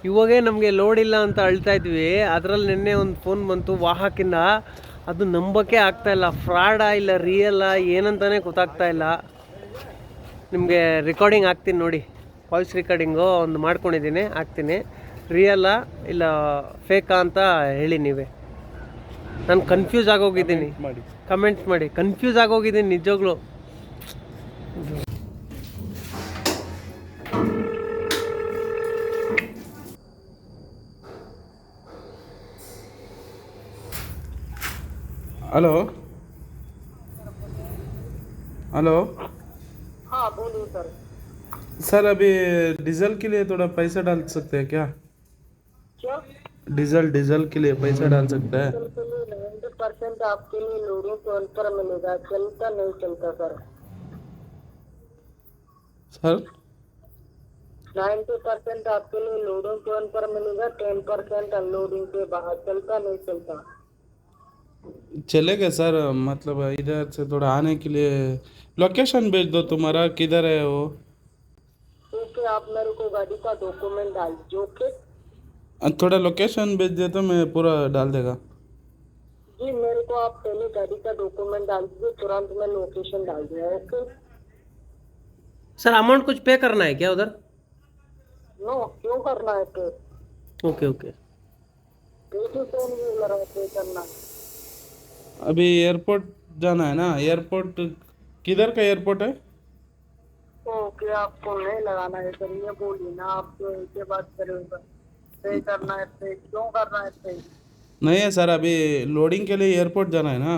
ಇವಾಗೇ ನಮಗೆ ಲೋಡ್ ಇಲ್ಲ ಅಂತ ಅಳ್ತಾ ಇದ್ವಿ. ಅದರಲ್ಲಿ ನಿನ್ನೆ ಒಂದು ಫೋನ್ ಬಂತು ವಾಹಕಿಂದ. ಅದು ನಂಬೋಕ್ಕೆ ಆಗ್ತಾಯಿಲ್ಲ, ಫ್ರಾಡಾ ಇಲ್ಲ ರಿಯಲ್ಲ ಏನಂತಾನೆ ಗೊತ್ತಾಗ್ತಾ ಇಲ್ಲ. ನಿಮಗೆ ರೆಕಾರ್ಡಿಂಗ್ ಹಾಕ್ತೀನಿ ನೋಡಿ, ವಾಯ್ಸ್ ರೆಕಾರ್ಡಿಂಗು ಒಂದು ಮಾಡ್ಕೊಂಡಿದ್ದೀನಿ, ಹಾಕ್ತೀನಿ. ರಿಯಲ್ಲಾ ಇಲ್ಲ ಫೇಕಾ ಅಂತ ಹೇಳಿ ನೀವೇ. ನಾನು ಕನ್ಫ್ಯೂಸ್ ಆಗೋಗಿದ್ದೀನಿ, ಕಮೆಂಟ್ಸ್ ಮಾಡಿ. ಕನ್ಫ್ಯೂಸ್ ಆಗೋಗಿದ್ದೀನಿ ನಿಜವಾಗ್ಲೂ. Hello hello. हाँ बोलिए सर। सर अभी डीजल के लिए थोड़ा पैसा डाल सकते हैं क्या? क्या? डीजल के लिए पैसा डाल सकते हैं? डीजल के लिए 90% आपके लिए लोडिंग टोल पर मिलेगा, चलता नहीं चलता सर। सर 90% आपके लिए लोडिंग टोल पर मिलेगा, 10% अनलोडिंग के बाहर, चलता नहीं चलता। चलेगा सर, मतलब इधर से थोड़ा आने के लिए लोकेशन भेज दो, तुम्हारा किधर है वो? ओके, आप मेरे को गाड़ी का डॉक्यूमेंट डाल दीजिए। ओके थोड़ा लोकेशन भेज दे तो मैं पूरा डाल देगा। जी, मेरे को आप पहले गाड़ी का डॉक्यूमेंट डाल दीजिए, तुरंत मैं लोकेशन डाल दूंगा। ओके सर अमाउंट कुछ पे करना है क्या उधर? नो, क्यों करना है पे? Okay okay. पे करना। अभी एयरपोर्ट जाना है ना, एयरपोर्ट किधर का एयरपोर्ट है? ओके, आपको नहीं लगाना है सर, ये बोलिए ना, आप तो ऐसे बात करेगा। पे करना है, पे क्यों करना है पे? नहीं है सर, अभी लोडिंग के लिए एयरपोर्ट जाना है ना।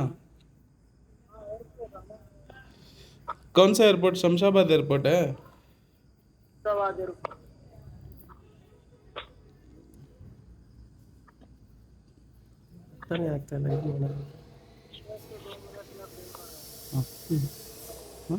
कौन सा एयरपोर्ट? शमशाबाद एयरपोर्ट है। ₹100 ತಾನೇ ಆಗ್ತಾ ಇಲ್ಲ ಇದು ಮಾಡೋದು. हाँ। हाँ?